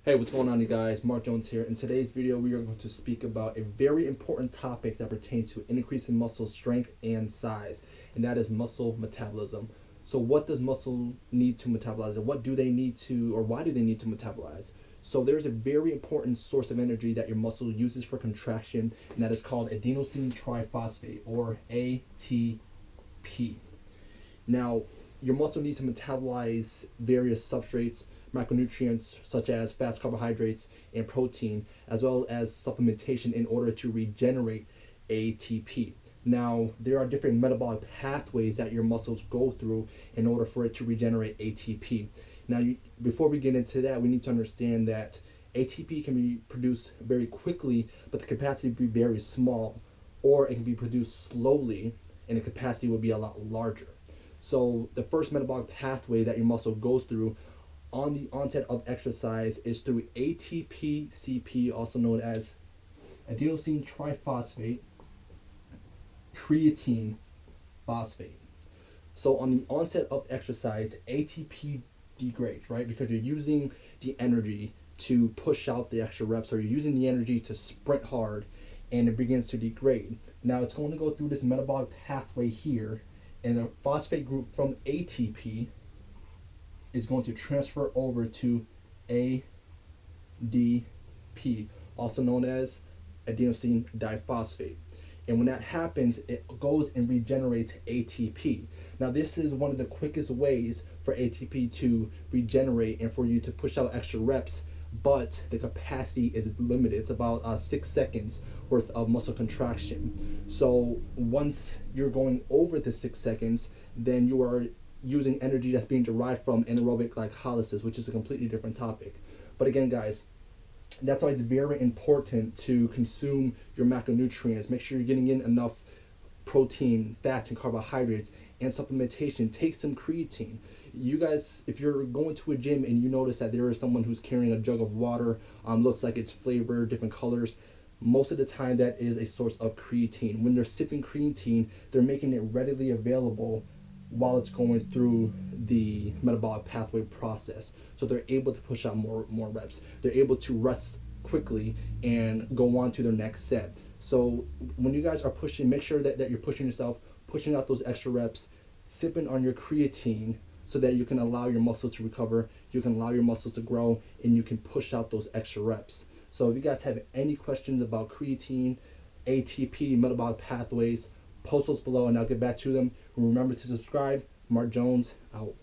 Hey, what's going on, you guys? Mark Jones here. In today's video, we are going to speak about a very important topic that pertains to increasing muscle strength and size, and that is muscle metabolism. So what does muscle need to metabolize, and what do they need to, or why do they need to metabolize? So there's a very important source of energy that your muscle uses for contraction, and that is called adenosine triphosphate, or ATP. Now, your muscle needs to metabolize various substrates, macronutrients such as fats, carbohydrates, and protein, as well as supplementation in order to regenerate ATP. Now, there are different metabolic pathways that your muscles go through in order for it to regenerate ATP. Now, before we get into that, we need to understand that ATP can be produced very quickly, but the capacity will be very small, or it can be produced slowly, and the capacity will be a lot larger. So the first metabolic pathway that your muscle goes through on the onset of exercise is through ATP-CP, also known as adenosine triphosphate, creatine phosphate. So on the onset of exercise, ATP degrades, right? Because you're using the energy to push out the extra reps, or you're using the energy to sprint hard, and it begins to degrade. Now it's going to go through this metabolic pathway here, and the phosphate group from ATP is going to transfer over to ADP, also known as adenosine diphosphate. And when that happens, it goes and regenerates ATP. Now, this is one of the quickest ways for ATP to regenerate and for you to push out extra reps, but the capacity is limited. It's about 6 seconds worth of muscle contraction. So once you're going over the 6 seconds, then you are using energy that's being derived from anaerobic glycolysis, which is a completely different topic. But again, guys, that's why it's very important to consume your macronutrients. Make sure you're getting in enough protein, fats, and carbohydrates, and supplementation. Take some creatine. You guys, if you're going to a gym and you notice that there is someone who's carrying a jug of water, looks like it's flavored, different colors, most of the time that is a source of creatine. When they're sipping creatine, they're making it readily available while it's going through the metabolic pathway process. So they're able to push out more reps. They're able to rest quickly and go on to their next set. So when you guys are pushing, make sure that you're pushing yourself, pushing out those extra reps, sipping on your creatine so that you can allow your muscles to recover, you can allow your muscles to grow, and you can push out those extra reps. So if you guys have any questions about creatine, ATP, metabolic pathways, post those below and I'll get back to them. Remember to subscribe. Mark Jones out.